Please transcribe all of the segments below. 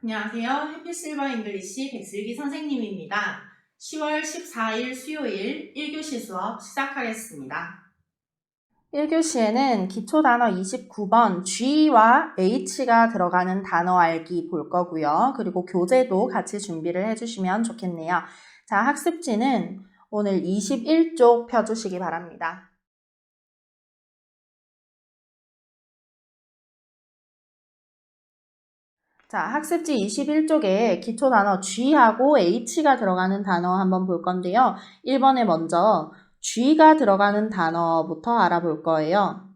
안녕하세요. 해피실버 잉글리시 백슬기 선생님입니다. 10월 14일 수요일 1교시 수업 시작하겠습니다. 1교시에는 기초 단어 29번 G와 H가 들어가는 단어 알기 볼 거고요. 그리고 교재도 같이 준비를 해주시면 좋겠네요. 자, 학습지는 오늘 21쪽 펴주시기 바랍니다. 자, 학습지 21쪽에 기초 단어 G하고 H가 들어가는 단어 한번 볼 건데요. 1번에 먼저 G가 들어가는 단어부터 알아볼 거예요.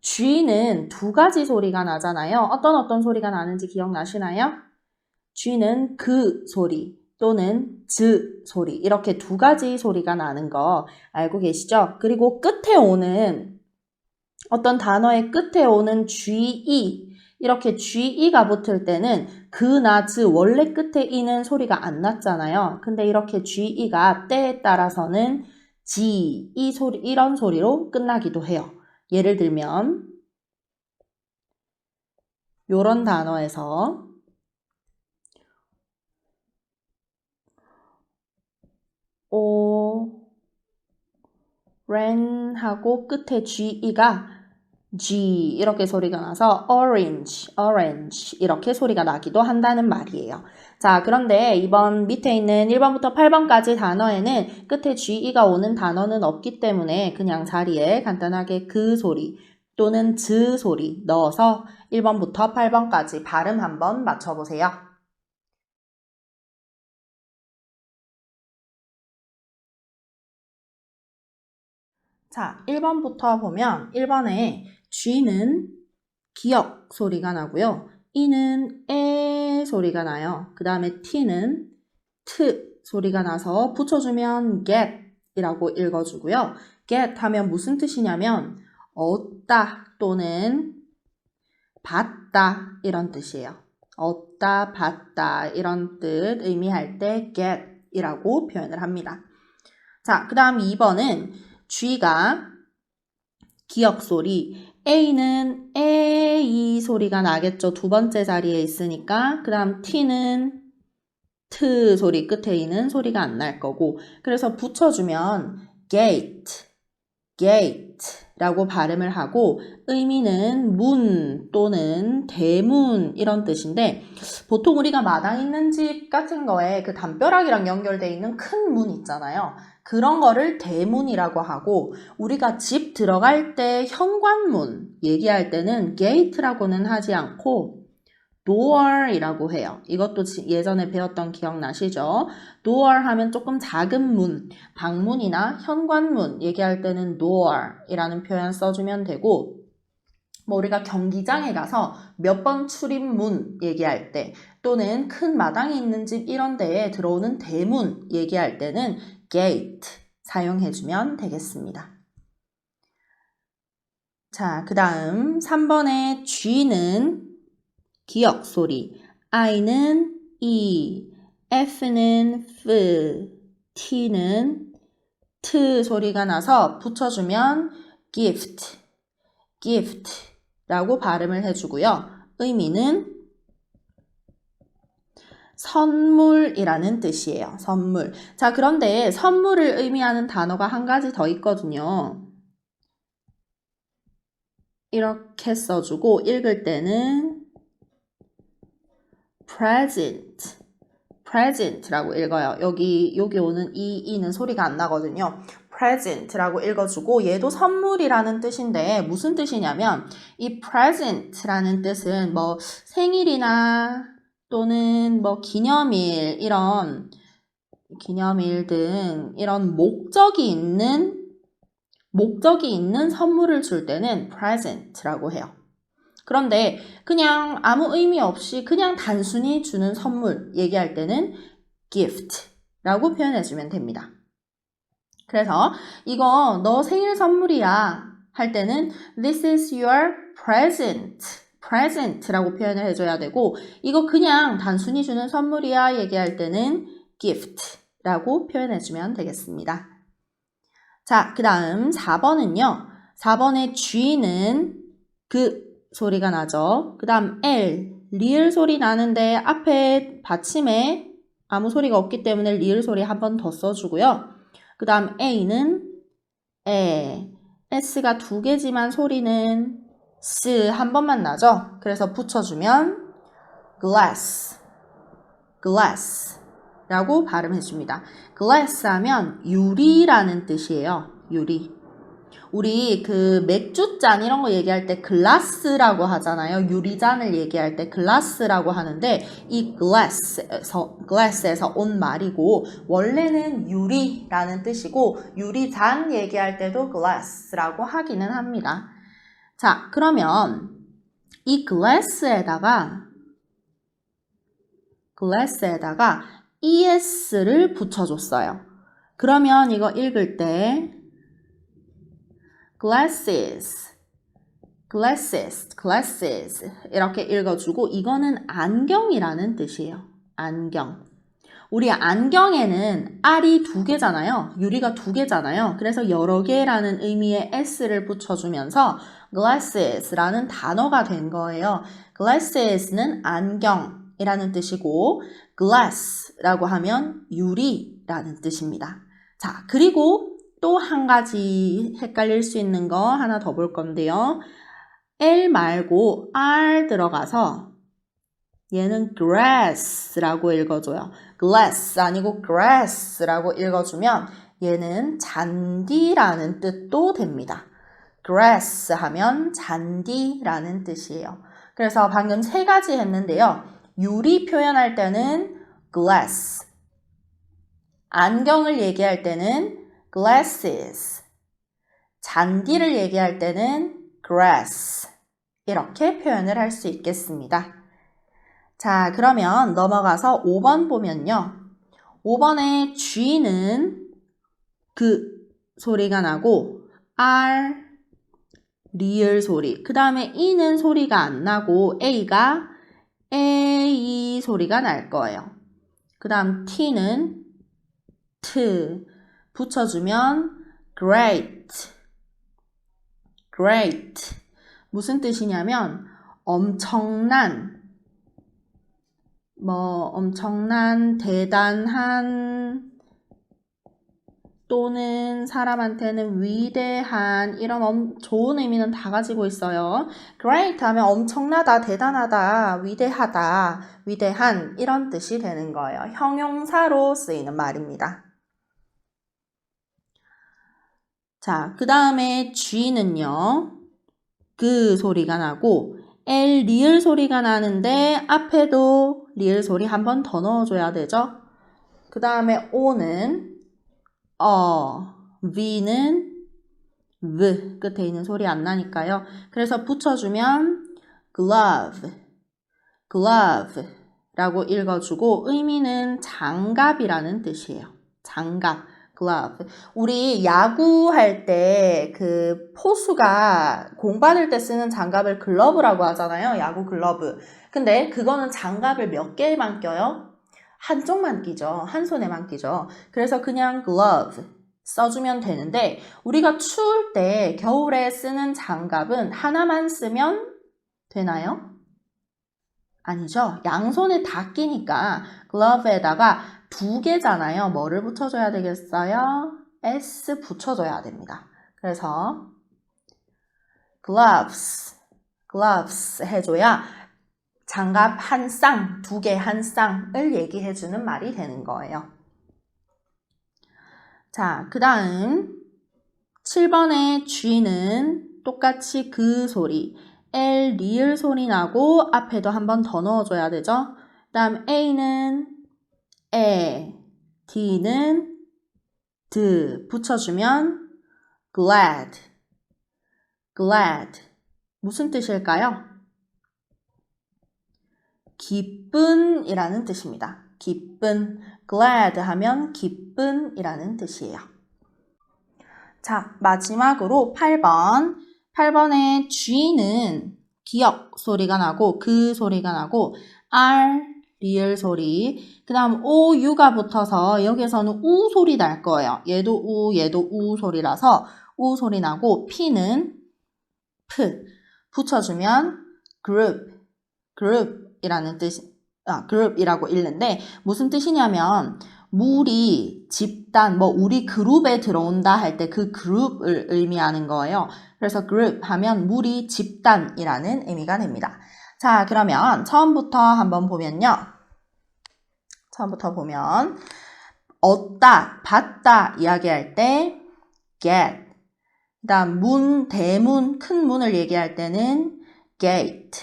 G는 두 가지 소리가 나잖아요. 어떤 소리가 나는지 기억나시나요? G는 그 소리 또는 즈 소리 이렇게 두 가지 소리가 나는 거 알고 계시죠? 그리고 끝에 오는 어떤 단어의 끝에 오는 GE 이렇게 GE가 붙을 때는 그, 나, 즈 원래 끝에 이는 소리가 안 났잖아요. 근데 이렇게 GE가 때에 따라서는 G, 이 소리, 이런 소리로 끝나기도 해요. 예를 들면 요런 단어에서 오렌하고 끝에 GE가 G 이렇게 소리가 나서 orange 이렇게 소리가 나기도 한다는 말이에요. 자, 그런데 이번 밑에 있는 1번부터 8번까지 단어에는 끝에 GE가 오는 단어는 없기 때문에 그냥 자리에 간단하게 그 소리 또는 즈 소리 넣어서 1번부터 8번까지 발음 한번 맞춰보세요. 자, 1번부터 보면 1번에 G는 기역 소리가 나고요. E는 에 소리가 나요. 그 다음에 T는 트 소리가 나서 붙여주면 get 이라고 읽어주고요. get 하면 무슨 뜻이냐면 얻다 또는 받다 이런 뜻이에요. 얻다, 받다 이런 뜻 의미할 때 get 이라고 표현을 합니다. 자, 그 다음 2번은 G가 기역 소리, A는 에이 소리가 나겠죠. 두 번째 자리에 있으니까. 그 다음 T는 트 소리 끝에 있는 소리가 안 날 거고 그래서 붙여주면 gate 라고 발음을 하고 의미는 문 또는 대문 이런 뜻인데 보통 우리가 마당 있는 집 같은 거에 그 담벼락이랑 연결되어 있는 큰 문 있잖아요. 그런 거를 대문이라고 하고 우리가 집 들어갈 때 현관문 얘기할 때는 gate라고는 하지 않고 door이라고 해요. 이것도 예전에 배웠던 기억나시죠? door 하면 조금 작은 문, 방문이나 현관문 얘기할 때는 door이라는 표현 써주면 되고 뭐 우리가 경기장에 가서 몇 번 출입문 얘기할 때 또는 큰 마당이 있는 집 이런 데에 들어오는 대문 얘기할 때는 gate 사용해주면 되겠습니다. 자, 그 다음 3번의 G는 기역 소리, I는 E, F는 F, T는 T 소리가 나서 붙여주면 gift 라고 발음을 해주고요. 의미는 선물이라는 뜻이에요. 선물. 자, 그런데 선물을 의미하는 단어가 한 가지 더 있거든요. 이렇게 써주고 읽을 때는 present라고 읽어요. 여기 오는 이는 소리가 안 나거든요. present라고 읽어주고 얘도 선물이라는 뜻인데 무슨 뜻이냐면 이 present라는 뜻은 뭐 생일이나 또는 뭐 기념일 등 이런 목적이 있는 선물을 줄 때는 present라고 해요. 그런데 그냥 아무 의미 없이 그냥 단순히 주는 선물 얘기할 때는 gift라고 표현해주면 됩니다. 그래서 이거 너 생일 선물이야 할 때는 this is your present라고 표현을 해줘야 되고 이거 그냥 단순히 주는 선물이야 얘기할 때는 gift라고 표현해주면 되겠습니다. 자, 그 다음 4번은요. 4번의 G는 그 소리가 나죠. 그 다음 L, 리을 소리 나는데 앞에 받침에 아무 소리가 없기 때문에 리을 소리 한 번 더 써주고요. 그 다음 A는 에, S가 두 개지만 소리는 S 한 번만 나죠? 그래서 붙여주면 glass, glass 라고 발음해줍니다. glass 하면 유리라는 뜻이에요. 유리. 우리 그 맥주잔 이런 거 얘기할 때 글라스라고 하잖아요. 유리잔을 얘기할 때 글라스라고 하는데 이 glass에서 온 말이고 원래는 유리라는 뜻이고 유리잔 얘기할 때도 glass라고 하기는 합니다. 자, 그러면 이 glass에다가 es를 붙여줬어요. 그러면 이거 읽을 때 glasses 이렇게 읽어주고 이거는 안경이라는 뜻이에요. 안경. 우리 안경에는 R이 두 개잖아요. 유리가 두 개잖아요. 그래서 여러 개라는 의미의 S를 붙여주면서 glasses라는 단어가 된 거예요. glasses는 안경이라는 뜻이고 glass라고 하면 유리라는 뜻입니다. 자, 그리고 또 한 가지 헷갈릴 수 있는 거 하나 더 볼 건데요. L 말고 R 들어가서 얘는 grass라고 읽어줘요. glass 아니고 grass라고 읽어주면 얘는 잔디라는 뜻도 됩니다. grass 하면 잔디라는 뜻이에요. 그래서 방금 세 가지 했는데요. 유리 표현할 때는 glass, 안경을 얘기할 때는 glasses, 잔디를 얘기할 때는 grass 이렇게 표현을 할 수 있겠습니다. 자, 그러면 넘어가서 5번 보면요. 5번에 G는 그 소리가 나고 R 리을 소리, 그 다음에 E는 소리가 안 나고 A가 A 소리가 날 거예요. 그 다음 T는 T 붙여주면 great. 무슨 뜻이냐면 엄청난, 대단한 또는 사람한테는 위대한 이런 좋은 의미는 다 가지고 있어요. great 하면 엄청나다, 대단하다, 위대하다, 위대한 이런 뜻이 되는 거예요. 형용사로 쓰이는 말입니다. 자, 그 다음에 G는요. 그 소리가 나고 L 리을 소리가 나는데 앞에도 리을 소리 한 번 더 넣어줘야 되죠. 그 다음에 O는 V는 V 끝에 있는 소리 안 나니까요. 그래서 붙여주면 glove 라고 읽어주고 의미는 장갑이라는 뜻이에요. 장갑, glove. 우리 야구할 때 그 포수가 공 받을 때 쓰는 장갑을 글러브라고 하잖아요. 야구 글러브. 근데 그거는 장갑을 몇 개만 껴요? 한쪽만 끼죠. 한 손에만 끼죠. 그래서 그냥 glove 써주면 되는데 우리가 추울 때 겨울에 쓰는 장갑은 하나만 쓰면 되나요? 아니죠. 양손에 다 끼니까 glove에다가 두 개잖아요. 뭐를 붙여줘야 되겠어요? S 붙여줘야 됩니다. 그래서 gloves 해줘야 장갑 한 쌍, 두 개 한 쌍을 얘기해주는 말이 되는 거예요. 자, 그 다음 7번의 G는 똑같이 그 소리, L 리을 소리 나고 앞에도 한 번 더 넣어줘야 되죠. 그 다음 A는 에, D는 드 붙여주면 glad. 무슨 뜻일까요? 기쁜 이라는 뜻입니다. 기쁜, glad 하면 기쁜 이라는 뜻이에요. 자, 마지막으로 8번. 8번의 G는 기역 소리가 나고 그 소리가 나고 R 리을 소리, 그 다음 O, U가 붙어서 여기서는 우 소리 날 거예요. 얘도 우 소리라서 우 소리 나고 P는 P 붙여주면 group group이라는 group이라고 읽는데 무슨 뜻이냐면 무리, 집단, 우리 그룹에 들어온다 할 때 그 그룹을 의미하는 거예요. 그래서 group 하면 무리, 집단이라는 의미가 됩니다. 자, 그러면 처음부터 한번 보면요. 처음부터 보면 얻다, 받다 이야기할 때 get, 그 다음 문, 대문, 큰 문을 얘기할 때는 gate,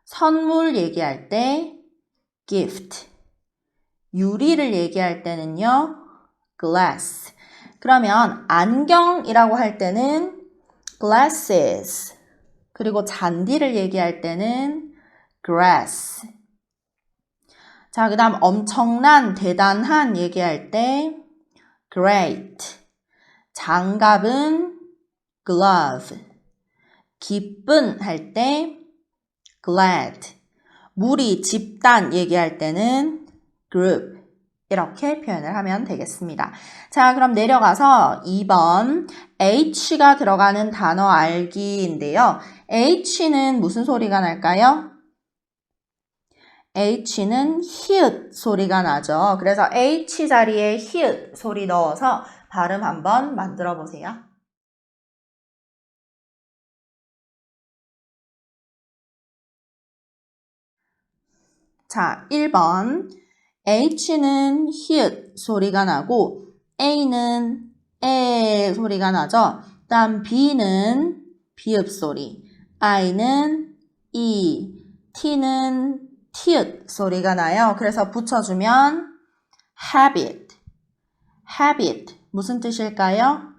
선물 얘기할 때 gift, 유리를 얘기할 때는요 glass. 그러면 안경이라고 할 때는 glasses, 그리고 잔디를 얘기할 때는 grass. 자, 그 다음 엄청난, 대단한 얘기할 때 great, 장갑은 glove, 기쁜 할 때 glad, 무리, 집단 얘기할 때는 group. 이렇게 표현을 하면 되겠습니다. 자, 그럼 내려가서 2번 H가 들어가는 단어 알기인데요. H는 무슨 소리가 날까요? H는 히읗 소리가 나죠. 그래서 H 자리에 히읗 소리 넣어서 발음 한번 만들어 보세요. 자, 1번 H는 히읗 소리가 나고 A는 에 소리가 나죠. 다음 B는 비읍 소리, I는 이, T는 티읕 소리가 나요. 그래서 붙여주면 habit, habit 무슨 뜻일까요?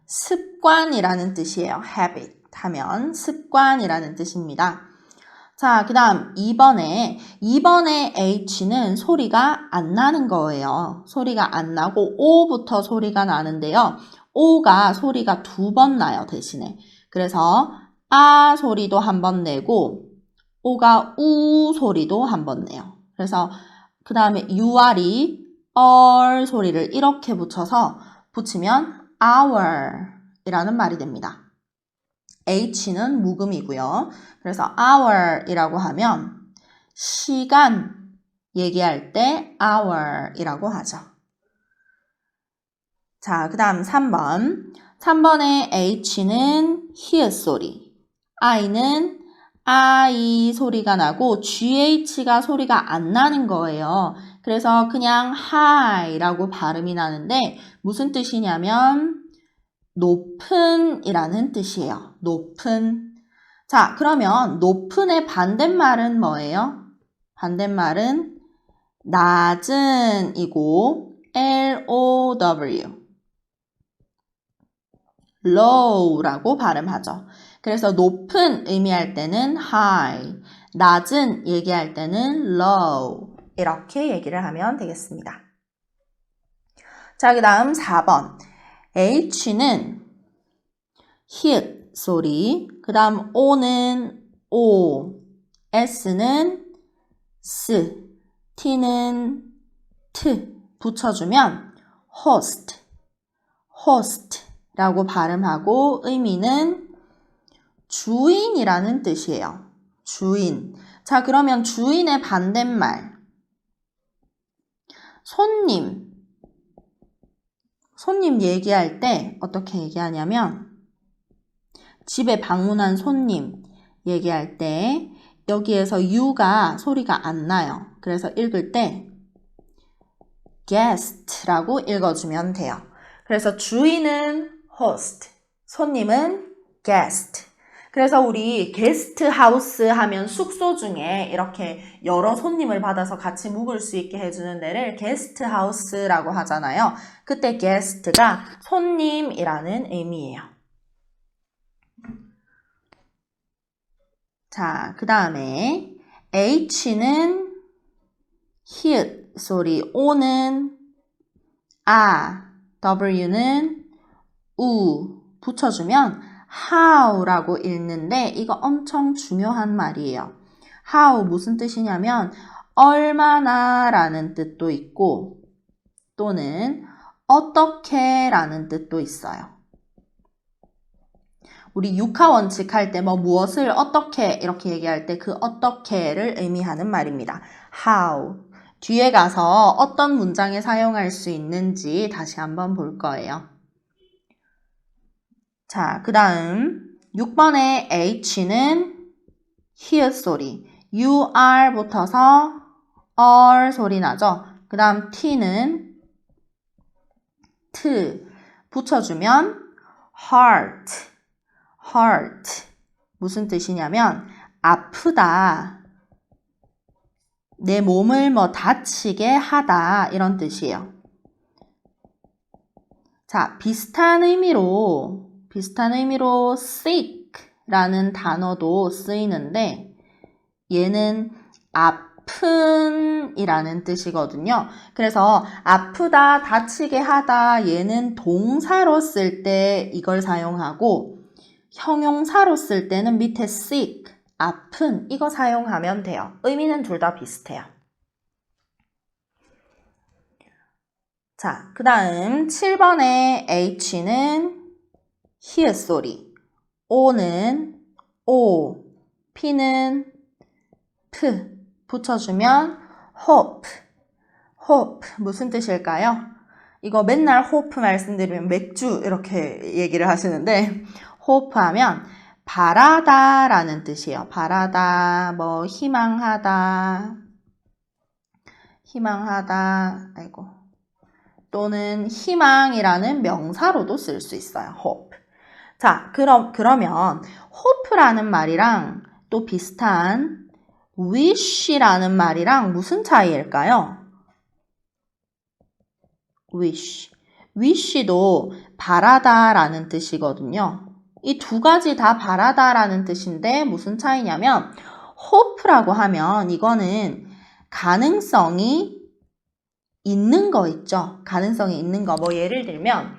습관이라는 뜻이에요. habit 하면 습관이라는 뜻입니다. 자, 그 다음 2번에 H는 소리가 안 나는 거예요. 소리가 안 나고 O부터 소리가 나는데요. O가 소리가 2번 나요, 대신에. 그래서 아 소리도 한 번 내고 O가 우 소리도 한 번 내요. 그래서 그 다음에 UR이 얼 소리를 이렇게 붙이면 hour 이라는 말이 됩니다. H는 묵음이고요. 그래서 hour 이라고 하면 시간 얘기할 때 hour 이라고 하죠. 자, 그 다음 3번. 3번의 H는 히읗 소리, I는 I 소리가 나고 GH가 소리가 안 나는 거예요. 그래서 그냥 high라고 발음이 나는데 무슨 뜻이냐면 높은 이라는 뜻이에요. 높은. 자, 그러면 높은의 반대말은 뭐예요? 반대말은 낮은 이고 LOW low라고 발음하죠. 그래서 높은 의미할 때는 high, 낮은 얘기할 때는 low 이렇게 얘기를 하면 되겠습니다. 자, 그 다음 4번 H는 히읗 소리, 그 다음 O는 O, S는 S, T는 T 붙여주면 host, host라고 발음하고 의미는 주인이라는 뜻이에요. 주인. 자, 그러면 주인의 반대말 손님. 손님 얘기할 때 어떻게 얘기하냐면 집에 방문한 손님 얘기할 때 여기에서 U가 소리가 안 나요. 그래서 읽을 때 guest라고 읽어주면 돼요. 그래서 주인은 host, 손님은 guest. 그래서 우리 게스트하우스 하면 숙소 중에 이렇게 여러 손님을 받아서 같이 묵을 수 있게 해주는 데를 게스트하우스라고 하잖아요. 그때 게스트가 손님이라는 의미예요. 자, 그 다음에 H는 히읗 소리, O는 아, W는 우 붙여주면 how라고 읽는데 이거 엄청 중요한 말이에요. how 무슨 뜻이냐면 얼마나 라는 뜻도 있고 또는 어떻게 라는 뜻도 있어요. 우리 육하 원칙 할 때 뭐 무엇을 어떻게 이렇게 얘기할 때 그 어떻게를 의미하는 말입니다. how. 뒤에 가서 어떤 문장에 사용할 수 있는지 다시 한번 볼 거예요. 자, 그 다음 6번의 H는 히읗 소리. you are 붙어서 are 소리 나죠? 그 다음 T는 t 붙여주면 heart. heart. 무슨 뜻이냐면 아프다. 내 몸을 뭐 다치게 하다 이런 뜻이에요. 자, 비슷한 의미로 sick라는 단어도 쓰이는데 얘는 아픈 이라는 뜻이거든요. 그래서 아프다, 다치게 하다 얘는 동사로 쓸 때 이걸 사용하고 형용사로 쓸 때는 밑에 sick, 아픈 이거 사용하면 돼요. 의미는 둘 다 비슷해요. 자, 그 다음 7번의 H는 히읗 소리, O는 O, P는 P 붙여주면 hope. hope 무슨 뜻일까요? 이거 맨날 hope 말씀드리면 맥주 이렇게 얘기를 하시는데 hope 하면 바라다 라는 뜻이에요. 바라다, 뭐 희망하다, 아이고. 또는 희망이라는 명사로도 쓸 수 있어요. hope. 자, 그러면 hope라는 말이랑 또 비슷한 wish라는 말이랑 무슨 차이일까요? wish도 바라다라는 뜻이거든요. 이 두 가지 다 바라다라는 뜻인데 무슨 차이냐면 hope라고 하면 이거는 가능성이 있는 거 있죠. 가능성이 있는 거. 뭐 예를 들면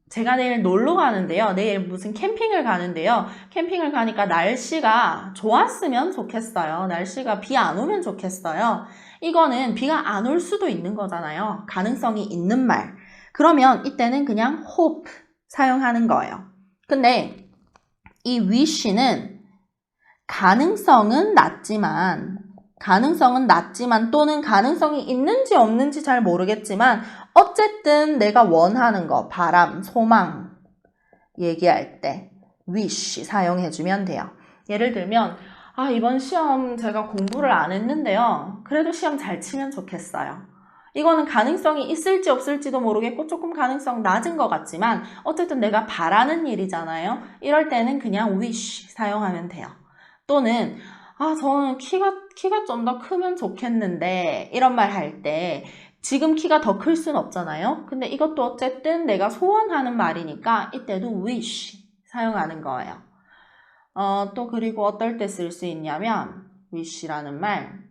제가 내일 놀러 가는데요. 내일 무슨 캠핑을 가는데요. 캠핑을 가니까 날씨가 좋았으면 좋겠어요. 날씨가 비 안 오면 좋겠어요. 이거는 비가 안 올 수도 있는 거잖아요. 가능성이 있는 말. 그러면 이때는 그냥 hope 사용하는 거예요. 근데 이 wish는 가능성은 낮지만 또는 가능성이 있는지 없는지 잘 모르겠지만 어쨌든 내가 원하는 거, 바람, 소망 얘기할 때 wish 사용해주면 돼요. 예를 들면 이번 시험 제가 공부를 안 했는데요. 그래도 시험 잘 치면 좋겠어요. 이거는 가능성이 있을지 없을지도 모르겠고 조금 가능성 낮은 것 같지만 어쨌든 내가 바라는 일이잖아요. 이럴 때는 그냥 wish 사용하면 돼요. 또는 저는 키가 좀 더 크면 좋겠는데 이런 말 할 때 지금 키가 더 클 순 없잖아요. 근데 이것도 어쨌든 내가 소원하는 말이니까 이때도 wish 사용하는 거예요. 또 그리고 어떨 때 쓸 수 있냐면 wish라는 말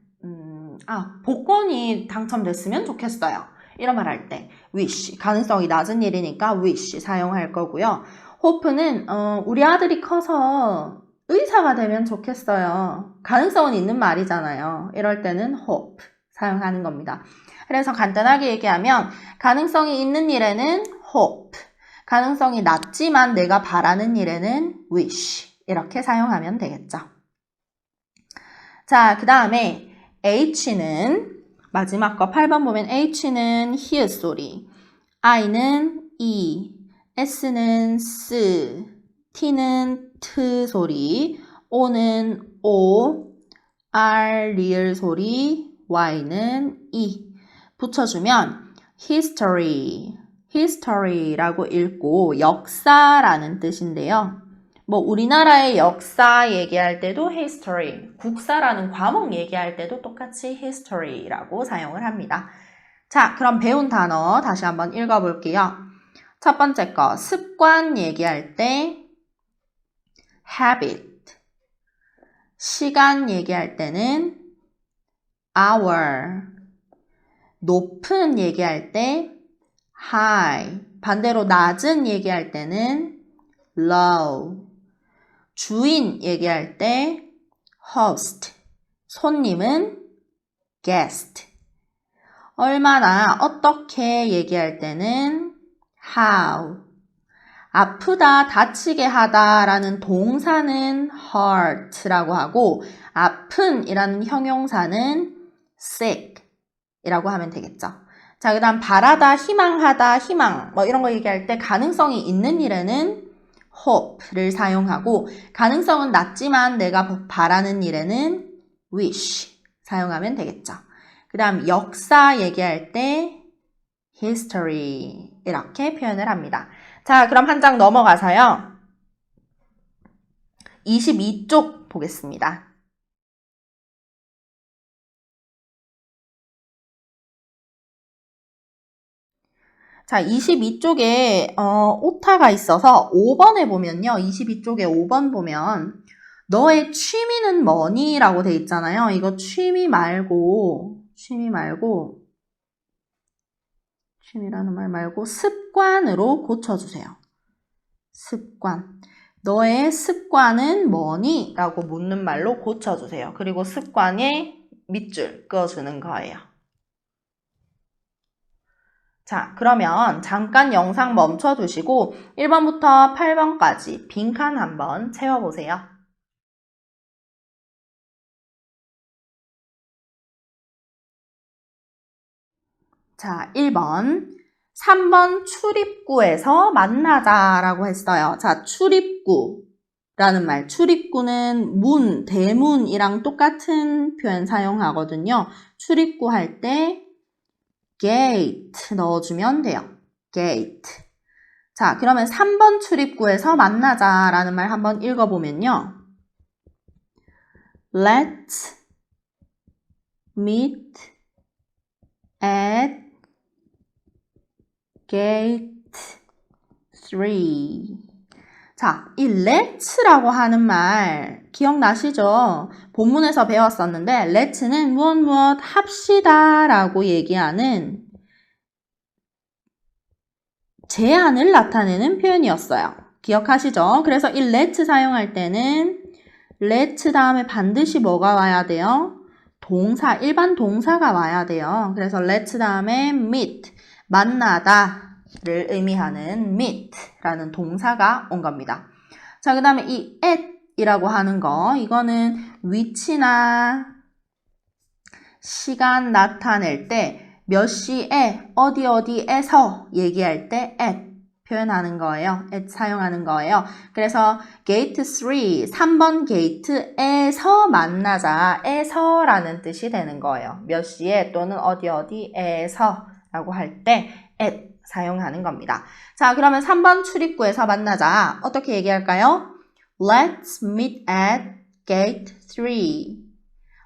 복권이 당첨됐으면 좋겠어요. 이런 말 할 때 wish 가능성이 낮은 일이니까 wish 사용할 거고요. hope는 우리 아들이 커서 의사가 되면 좋겠어요. 가능성은 있는 말이잖아요. 이럴 때는 hope 사용하는 겁니다. 그래서 간단하게 얘기하면 가능성이 있는 일에는 hope, 가능성이 낮지만 내가 바라는 일에는 wish 이렇게 사용하면 되겠죠. 자, 그 다음에 H는 마지막 거 8번 보면 H는 히읗 소리, I는 E, S는 S, T는 T 소리, O는 O, R 리을 소리, Y는 E 붙여주면 history라고 읽고 역사라는 뜻인데요. 뭐 우리나라의 역사 얘기할 때도 history, 국사라는 과목 얘기할 때도 똑같이 history라고 사용을 합니다. 자, 그럼 배운 단어 다시 한번 읽어볼게요. 첫 번째 거, 습관 얘기할 때 habit, 시간 얘기할 때는 hour, 높은 얘기할 때 high, 반대로 낮은 얘기할 때는 low, 주인 얘기할 때 host, 손님은 guest, 얼마나, 어떻게 얘기할 때는 how, 아프다, 다치게 하다 라는 동사는 hurt라고 하고 아픈 이라는 형용사는 sick 이라고 하면 되겠죠. 자, 그 다음 바라다, 희망하다, 희망 뭐 이런 거 얘기할 때 가능성이 있는 일에는 hope를 사용하고 가능성은 낮지만 내가 바라는 일에는 wish 사용하면 되겠죠. 그 다음 역사 얘기할 때 history 이렇게 표현을 합니다. 자, 그럼 한 장 넘어가서요. 22쪽 보겠습니다. 자, 22쪽에 오타가 있어서 5번에 보면요. 22쪽에 5번 보면 너의 취미는 뭐니? 라고 돼 있잖아요. 이거 취미라는 말 말고 습관으로 고쳐주세요. 습관. 너의 습관은 뭐니? 라고 묻는 말로 고쳐주세요. 그리고 습관에 밑줄 그어주는 거예요. 자, 그러면 잠깐 영상 멈춰두시고 1번부터 8번까지 빈칸 한번 채워보세요. 자, 1번. 3번 출입구에서 만나자라고 했어요. 자, 출입구라는 말. 출입구는 문, 대문이랑 똑같은 표현 사용하거든요. 출입구 할 때 gate 넣어주면 돼요. gate. 자, 그러면 3번 출입구에서 만나자라는 말 한번 읽어보면요. Let's meet at gate 3. 자, 이 let's라고 하는 말 기억나시죠? 본문에서 배웠었는데 let's는 무엇 합시다 라고 얘기하는 제안을 나타내는 표현이었어요. 기억하시죠? 그래서 이 let 사용할 때는 let 다음에 반드시 뭐가 와야 돼요? 동사, 일반 동사가 와야 돼요. 그래서 let 다음에 meet, 만나다를 의미하는 meet라는 동사가 온 겁니다. 자, 그 다음에 이 at 이라고 하는 거, 이거는 위치나 시간 나타낼 때 몇 시에 어디에서 얘기할 때 at 표현하는 거예요. at 사용하는 거예요. 그래서 gate 3번 게이트에서 만나자. 에서라는 뜻이 되는 거예요. 몇 시에 또는 어디에서 라고 할 때 at 사용하는 겁니다. 자, 그러면 3번 출입구에서 만나자. 어떻게 얘기할까요? Let's meet at gate 3.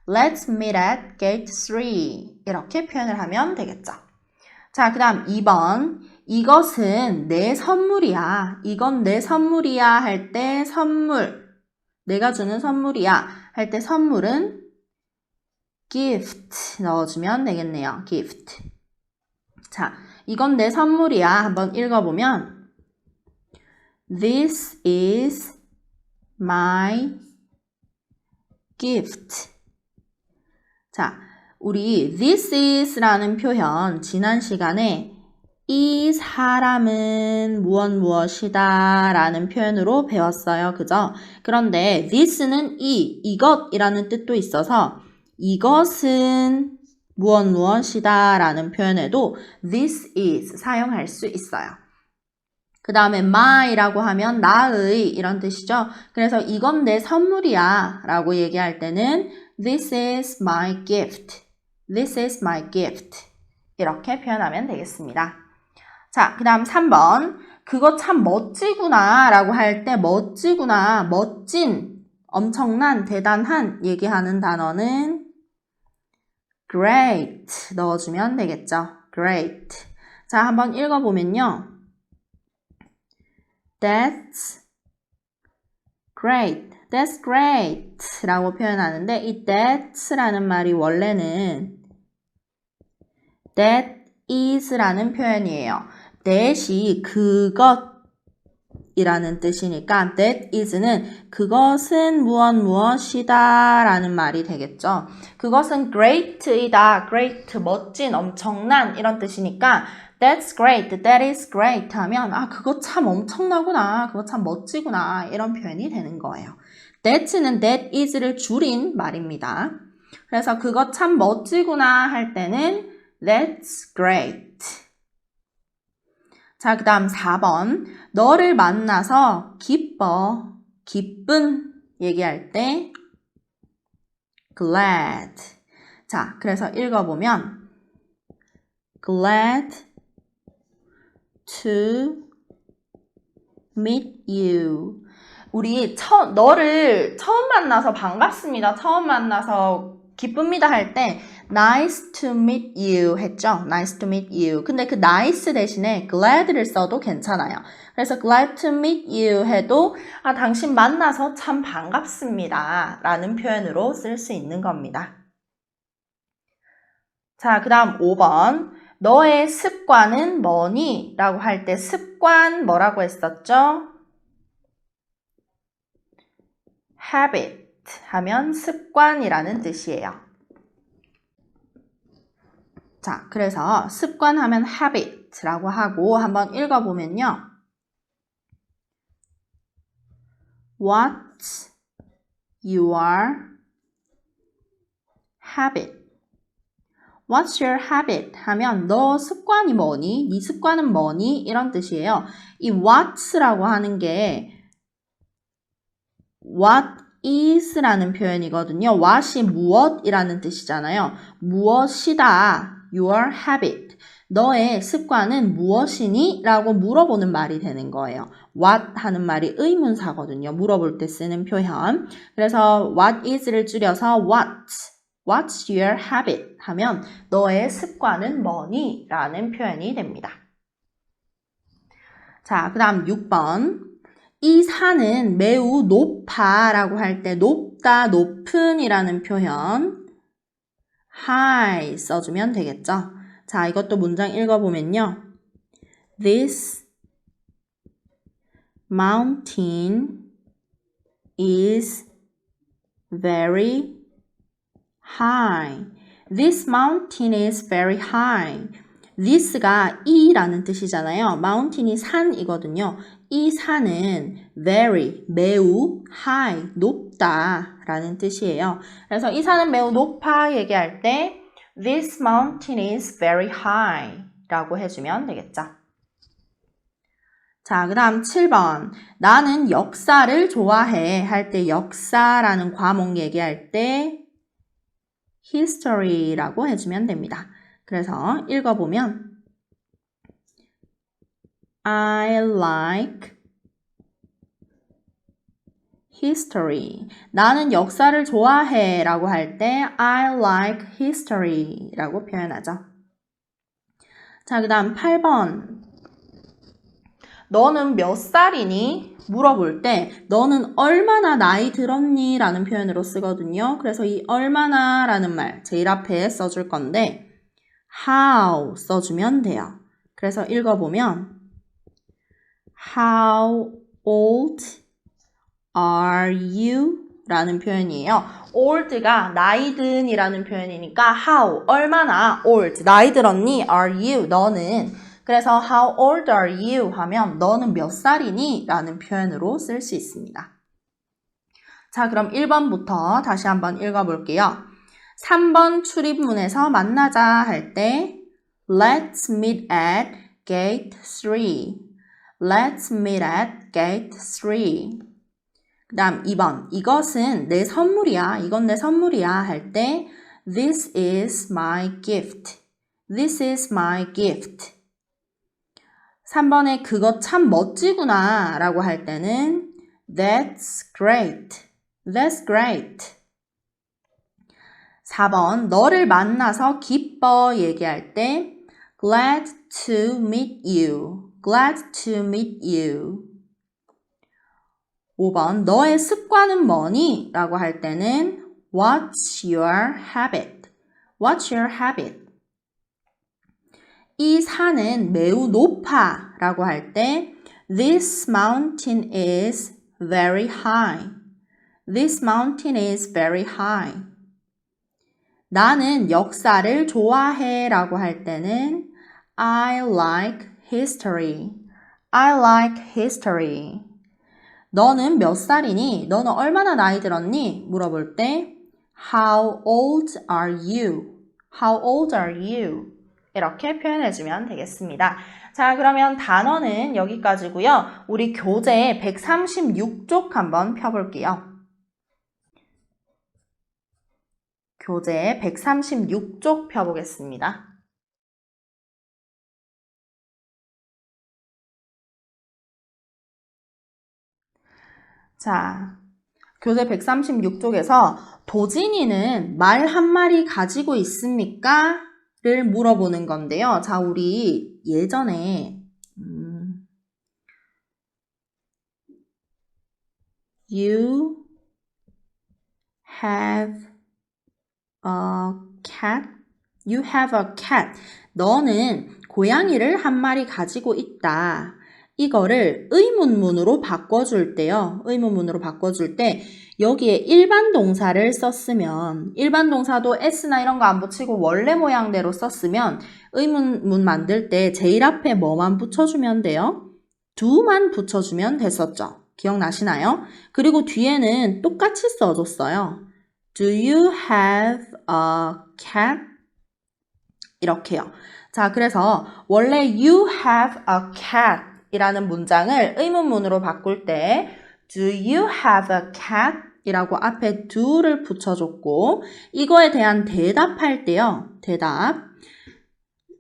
Let's meet at gate 3. 이렇게 표현을 하면 되겠죠. 자, 그 다음 2번. 이것은 내 선물이야. 이건 내 선물이야 할 때 선물. 내가 주는 선물이야 할 때 선물은 gift 넣어주면 되겠네요. gift. 자, 이건 내 선물이야. 한번 읽어보면 This is my gift. 자, 우리 this is라는 표현 지난 시간에 이 사람은 무엇이다 라는 표현으로 배웠어요. 그죠? 그런데 this는 이것이라는 뜻도 있어서 이것은 무엇이다 라는 표현에도 this is 사용할 수 있어요. 그 다음에 my라고 하면 나의 이런 뜻이죠. 그래서 이건 내 선물이야 라고 얘기할 때는 This is my gift. This is my gift. 이렇게 표현하면 되겠습니다. 자, 그 다음 3번. 그거 참 멋지구나 라고 할 때 멋지구나, 멋진, 엄청난, 대단한 얘기하는 단어는 great 넣어주면 되겠죠. great. 자, 한번 읽어보면요. That's great. That's great 라고 표현하는데 이 that's라는 말이 원래는 that is라는 표현이에요. that이 그것이라는 뜻이니까 that is는 그것은 무엇이다 라는 말이 되겠죠. 그것은 great이다. great, 멋진, 엄청난 이런 뜻이니까 That's great, that is great 하면 그거 참 엄청나구나, 그거 참 멋지구나 이런 표현이 되는 거예요. That는 that is를 줄인 말입니다. 그래서 그거 참 멋지구나 할 때는 That's great. 자, 그 다음 4번. 너를 만나서 기뻐, 기쁜 얘기할 때 glad. 자, 그래서 읽어보면 glad to meet you. 우리 너를 처음 만나서 반갑습니다. 처음 만나서 기쁩니다 할 때 nice to meet you 했죠? nice to meet you. 근데 그 nice 대신에 glad를 써도 괜찮아요. 그래서 glad to meet you 해도 당신 만나서 참 반갑습니다 라는 표현으로 쓸 수 있는 겁니다. 자, 그 다음 5번. 너의 습관은 뭐니? 라고 할 때 습관 뭐라고 했었죠? habit 하면 습관이라는 뜻이에요. 자, 그래서 습관 하면 habit라고 하고 한번 읽어보면요. What's your habit? What's your habit? 하면 너 습관이 뭐니? 네 습관은 뭐니? 이런 뜻이에요. 이 what's라고 하는 게 what is라는 표현이거든요. what이 무엇이라는 뜻이잖아요. 무엇이다. Your habit. 너의 습관은 무엇이니? 라고 물어보는 말이 되는 거예요. what 하는 말이 의문사거든요. 물어볼 때 쓰는 표현. 그래서 what is를 줄여서 What's your habit? 하면 너의 습관은 뭐니? 라는 표현이 됩니다. 자, 그 다음 6번. 이 산은 매우 높아 라고 할 때 높다, 높은 이라는 표현 high 써주면 되겠죠. 자, 이것도 문장 읽어보면요. This mountain is very high. This mountain is very high. This가 이라는 뜻이잖아요. mountain이 산이거든요. 이 산은 very, 매우 high, 높다 라는 뜻이에요. 그래서 이 산은 매우 높아 얘기할 때 This mountain is very high 라고 해주면 되겠죠. 자, 그 다음 7번. 나는 역사를 좋아해 할 때 역사라는 과목 얘기할 때 history라고 해주면 됩니다. 그래서 읽어보면 I like history. 나는 역사를 좋아해 라고 할 때 I like history 라고 표현하죠. 자, 그 다음 8번. 너는 몇 살이니? 물어볼 때 너는 얼마나 나이 들었니? 라는 표현으로 쓰거든요. 그래서 이 얼마나 라는 말 제일 앞에 써줄 건데 how 써주면 돼요. 그래서 읽어보면 How old are you? 라는 표현이에요. old가 나이 든이라는 표현이니까 how, 얼마나 old, 나이 들었니? are you, 너는. 그래서 how old are you? 하면 너는 몇 살이니? 라는 표현으로 쓸 수 있습니다. 자, 그럼 1번부터 다시 한번 읽어볼게요. 3번 출입문에서 만나자 할 때 Let's meet at gate 3. Let's meet at gate 3. 그 다음 2번. 이것은 내 선물이야. 이건 내 선물이야 할 때 This is my gift. This is my gift. 3번에 그거 참 멋지구나 라고 할 때는 That's great. That's great. 4번. 너를 만나서 기뻐 얘기할 때 Glad to meet you. Glad to meet you. 5번. 너의 습관은 뭐니? 라고 할 때는 What's your habit? What's your habit? 이 산은 매우 높아 라고 할 때 This mountain is very high. This mountain is very high. 나는 역사를 좋아해 라고 할 때는 I like history. I like history. 너는 몇 살이니? 너는 얼마나 나이 들었니? 물어볼 때 How old are you? How old are you? 이렇게 표현해주면 되겠습니다. 자, 그러면 단어는 여기까지고요. 우리 교재 136쪽 한번 펴볼게요. 교재 136쪽 펴보겠습니다. 자, 교재 136쪽에서 도진이는 말 한 마리 가지고 있습니까? 를 물어보는 건데요. 자, 우리 예전에 You have a cat? You have a cat. 너는 고양이를 한 마리 가지고 있다. 이거를 의문문으로 바꿔줄 때요. 의문문으로 바꿔줄 때 여기에 일반 동사를 썼으면 일반 동사도 s나 이런 거 안 붙이고 원래 모양대로 썼으면 의문문 만들 때 제일 앞에 뭐만 붙여주면 돼요? do만 붙여주면 됐었죠. 기억나시나요? 그리고 뒤에는 똑같이 써줬어요. Do you have a cat? 이렇게요. 자, 그래서 원래 you have a cat 이라는 문장을 의문문으로 바꿀 때 Do you have a cat? 이라고 앞에 do를 붙여줬고 이거에 대한 대답할 때요.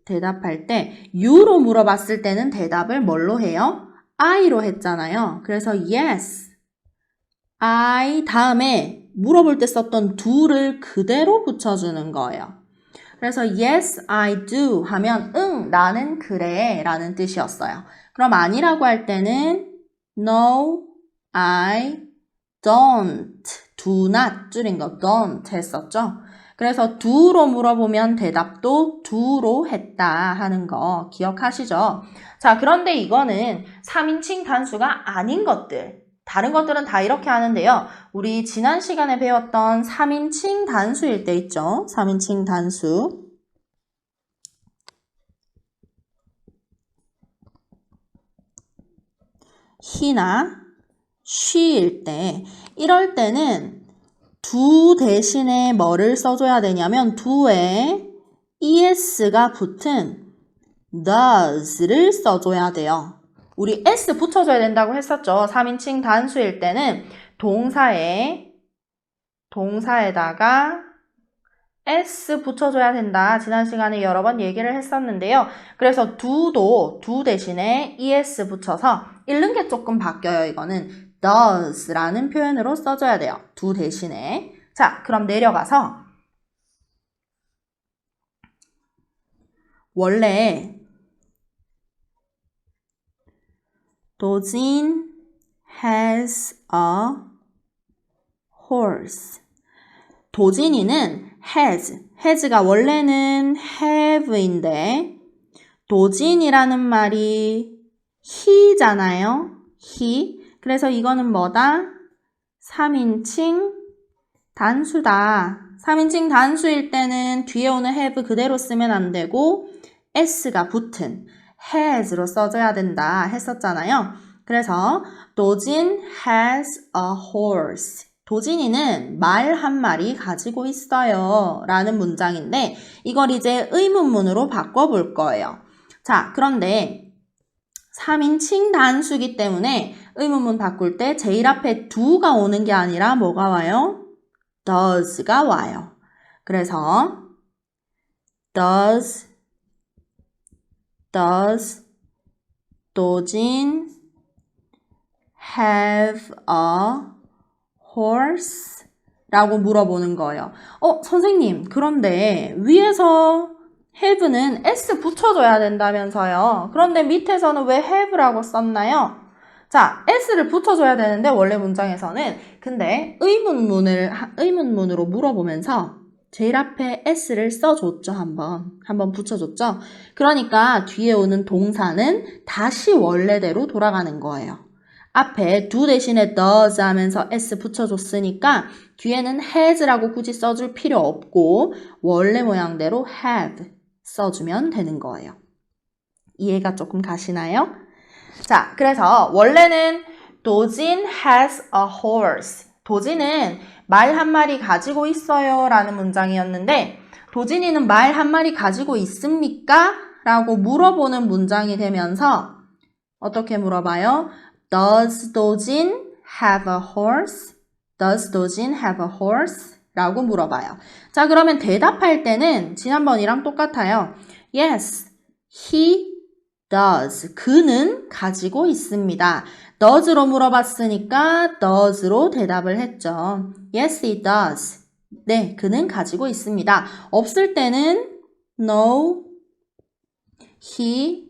대답할 때 you로 물어봤을 때는 대답을 뭘로 해요? I로 했잖아요. 그래서 yes, I 다음에 물어볼 때 썼던 do를 그대로 붙여주는 거예요. 그래서 yes, I do 하면 응, 나는 그래 라는 뜻이었어요. 그럼 아니라고 할 때는 no, I don't, do not 줄인 거 don't 했었죠. 그래서 do로 물어보면 대답도 do로 했다 하는 거 기억하시죠? 자, 그런데 이거는 3인칭 단수가 아닌 것들. 다른 것들은 다 이렇게 하는데요. 우리 지난 시간에 배웠던 3인칭 단수일 때 있죠. 3인칭 단수. he나 she일 때 이럴 때는 do 대신에 뭐를 써줘야 되냐면 do에 es가 붙은 does를 써줘야 돼요. 우리 s 붙여줘야 된다고 했었죠. 3인칭 단수일 때는 동사에다가 s 붙여줘야 된다. 지난 시간에 여러 번 얘기를 했었는데요. 그래서 do 대신에 es 붙여서 읽는 게 조금 바뀌어요. 이거는 does라는 표현으로 써줘야 돼요. do 대신에. 자, 그럼 내려가서 원래 도진 has a horse. 도진이는 has가 원래는 have인데 도진이라는 말이 he잖아요. he. 그래서 이거는 뭐다? 3인칭 단수다. 3인칭 단수일 때는 뒤에 오는 have 그대로 쓰면 안 되고 s가 붙은 has로 써줘야 된다 했었잖아요. 그래서 도진 has a horse. 도진이는 말 한 마리 가지고 있어요 라는 문장인데 이걸 이제 의문문으로 바꿔볼 거예요. 자, 그런데 3인칭 단수기 때문에 의문문 바꿀 때 제일 앞에 do가 오는 게 아니라 뭐가 와요? does가 와요. 그래서 does 도진 have a horse? 라고 물어보는 거예요. 선생님, 그런데 위에서 have는 s 붙여줘야 된다면서요. 그런데 밑에서는 왜 have라고 썼나요? 자, s를 붙여줘야 되는데 원래 문장에서는 근데 의문문으로 물어보면서 제일 앞에 s를 써줬죠. 한번 붙여줬죠. 그러니까 뒤에 오는 동사는 다시 원래대로 돌아가는 거예요. 앞에 do 대신에 does 하면서 s 붙여줬으니까 뒤에는 has라고 굳이 써줄 필요 없고 원래 모양대로 have 써주면 되는 거예요. 이해가 조금 가시나요? 자, 그래서 원래는 도진 has a horse. 도진은 말 한 마리 가지고 있어요 라는 문장이었는데 도진이는 말 한 마리 가지고 있습니까? 라고 물어보는 문장이 되면서 어떻게 물어봐요? Does 도진 have a horse? Does 도진 have a horse? 라고 물어봐요. 자, 그러면 대답할 때는 지난번이랑 똑같아요. Yes, he does. 그는 가지고 있습니다. does로 물어봤으니까 does로 대답을 했죠. Yes, he does. 네, 그는 가지고 있습니다. 없을 때는 no, he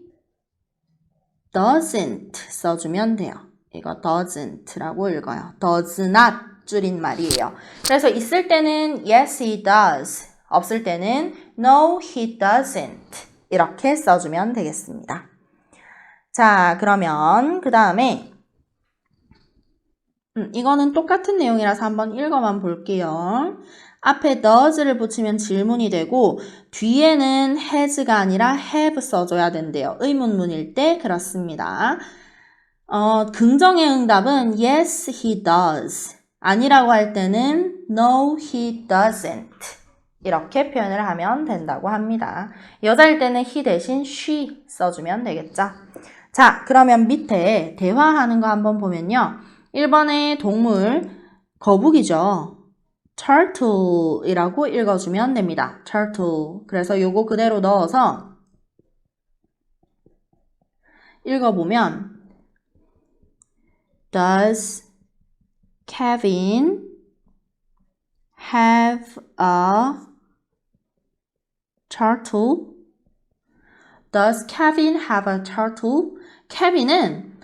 doesn't 써주면 돼요. 이거 doesn't라고 읽어요. does not 줄임말이에요. 그래서 있을 때는 yes, he does. 없을 때는 no, he doesn't. 이렇게 써주면 되겠습니다. 자, 그러면 그 다음에 이거는 똑같은 내용이라서 한번 읽어만 볼게요. 앞에 does를 붙이면 질문이 되고 뒤에는 has가 아니라 have 써줘야 된대요. 의문문일 때 그렇습니다. 긍정의 응답은 yes, he does. 아니라고 할 때는 no, he doesn't. 이렇게 표현을 하면 된다고 합니다. 여자일 때는 he 대신 she 써주면 되겠죠. 자, 그러면 밑에 대화하는 거 한번 보면요. 1번의 동물 거북이죠. turtle이라고 읽어주면 됩니다. turtle. 그래서 요거 그대로 넣어서 읽어보면 Does Kevin have a turtle? Does Kevin have a turtle? 케빈은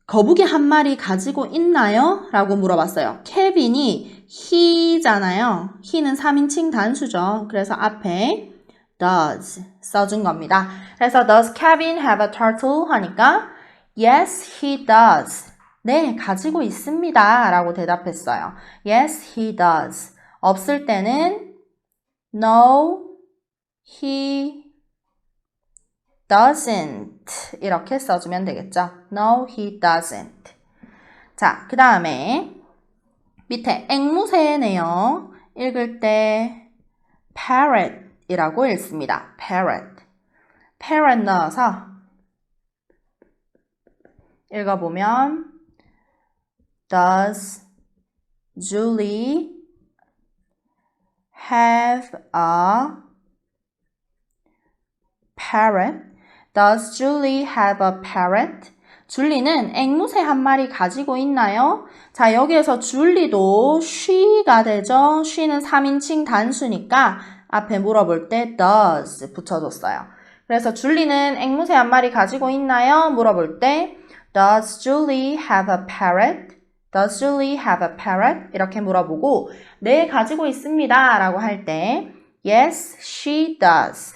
거북이 한 마리 가지고 있나요? 라고 물어봤어요. 케빈이 he잖아요. he는 3인칭 단수죠. 그래서 앞에 does 써준 겁니다. 그래서 does Kevin have a turtle? 하니까 yes, he does. 네, 가지고 있습니다. 라고 대답했어요. Yes, he does. 없을 때는 no, he doesn't 이렇게 써주면 되겠죠. No, he doesn't. 자, 그 다음에 밑에 앵무새네요. 읽을 때 parrot이라고 읽습니다. parrot. parrot 넣어서 읽어보면 Does Julie have a parrot? Does Julie have a parrot? 줄리는 앵무새 한 마리 가지고 있나요? 자, 여기에서 줄리도 she가 되죠. she는 3인칭 단수니까 앞에 물어볼 때 does 붙여줬어요. 그래서 줄리는 앵무새 한 마리 가지고 있나요? 물어볼 때 Does Julie have a parrot? Does Julie have a parrot? 이렇게 물어보고 네, 가지고 있습니다. 라고 할 때 Yes, she does.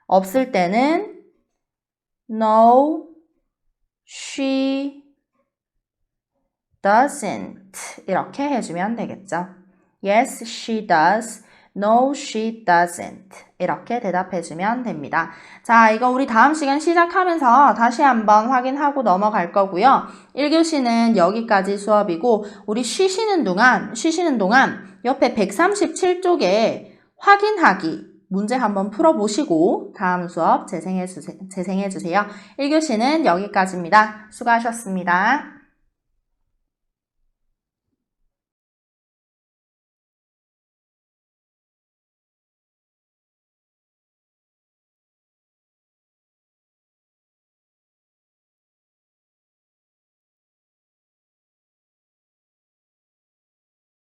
없을 때는 No, she doesn't. 이렇게 해주면 되겠죠. Yes, she does. No, she doesn't. 이렇게 대답해주면 됩니다. 자, 이거 우리 다음 시간 시작하면서 다시 한번 확인하고 넘어갈 거고요. 1교시는 여기까지 수업이고 우리 쉬시는 동안 옆에 137쪽에 확인하기 문제 한번 풀어보시고 다음 수업 재생해주세요. 1교시는 여기까지입니다. 수고하셨습니다.